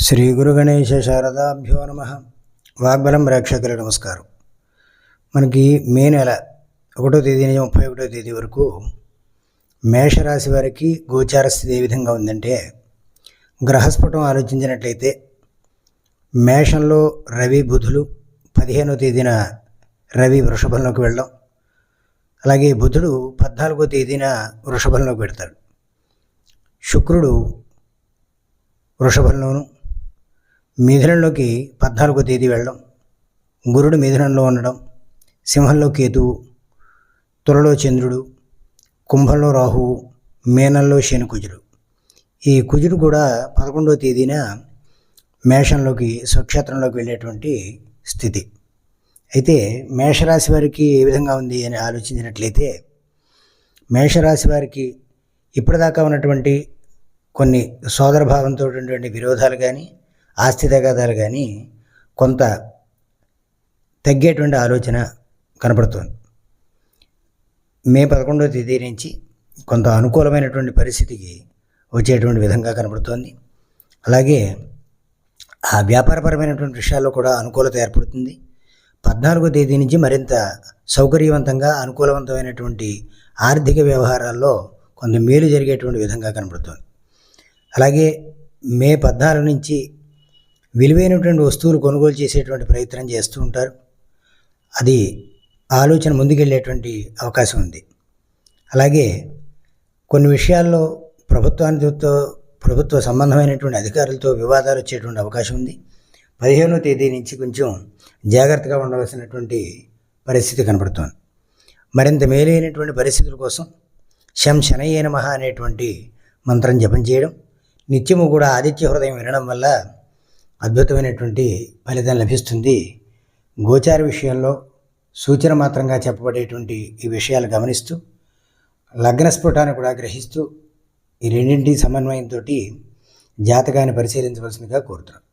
శ్రీ గురు గణేశ శారదాభ్యో నమ. వాగ్బలం ప్రేక్షకులకు నమస్కారం. మనకి మే నెల 1వ తేదీ నుంచి 31వ తేదీ వరకు మేషరాశి వారికి గోచార స్థితి ఏ విధంగా ఉందంటే, గ్రహస్ఫుటం ఆలోచించినట్లయితే మేషంలో రవి బుధులు 15వ తేదీన రవి వృషభంలోకి వెళ్ళడం, అలాగే బుధుడు 14వ తేదీన వృషభంలోకి పెడతాడు, శుక్రుడు వృషభంలోను మిథునంలోకి 14వ తేదీ వెళ్ళడం, గురుడు మిథునంలో ఉండడం, సింహంలో కేతువు, తులలో చంద్రుడు, కుంభంలో రాహువు, మీనంలో శని కుజుడు. ఈ కుజుడు కూడా 11వ తేదీన మేషంలోకి స్వక్షేత్రంలోకి వెళ్ళేటువంటి స్థితి. అయితే మేషరాశి వారికి ఏ విధంగా ఉంది అని ఆలోచించినట్లయితే, మేషరాశి వారికి ఇప్పటిదాకా ఉన్నటువంటి కొన్ని సోదరభావంతో ఉన్నటువంటి విరోధాలు కానీ ఆస్తి తగాదాలు కానీ కొంత తగ్గేటువంటి ఆలోచన కనపడుతోంది. మే 11వ తేదీ నుంచి కొంత అనుకూలమైనటువంటి పరిస్థితికి వచ్చేటువంటి విధంగా కనపడుతోంది. అలాగే ఆ వ్యాపారపరమైనటువంటి విషయాల్లో కూడా అనుకూలత ఏర్పడుతుంది. 14వ తేదీ నుంచి మరింత సౌకర్యవంతంగా అనుకూలవంతమైనటువంటి ఆర్థిక వ్యవహారాల్లో కొంత మేలు జరిగేటువంటి విధంగా కనపడుతోంది. అలాగే మే 14 నుంచి విలువైనటువంటి వస్తువులు కొనుగోలు చేసేటువంటి ప్రయత్నం చేస్తూ ఉంటారు. అది ఆలోచన ముందుకెళ్ళేటువంటి అవకాశం ఉంది. అలాగే కొన్ని విషయాల్లో ప్రభుత్వ సంబంధమైనటువంటి అధికారులతో వివాదాలు వచ్చేటువంటి అవకాశం ఉంది. 15వ తేదీ నుంచి కొంచెం జాగ్రత్తగా ఉండవలసినటువంటి పరిస్థితి కనపడుతోంది. మరింత మేలైనటువంటి పరిస్థితుల కోసం శం శనయ్య నమః అనేటువంటి మంత్రం జపం చేయడం, నిత్యము కూడా ఆదిత్య హృదయం వినడం వల్ల అద్భుతమైనటువంటి ఫలితం లభిస్తుంది. గోచార విషయంలో సూచన మాత్రంగా చెప్పబడేటువంటి ఈ విషయాలు గమనిస్తూ, లగ్నస్ఫుటాన్ని కూడా గ్రహిస్తూ ఈ రెండింటి సమన్వయంతో జాతకాన్ని పరిశీలించవలసిందిగా కోరుతున్నాను.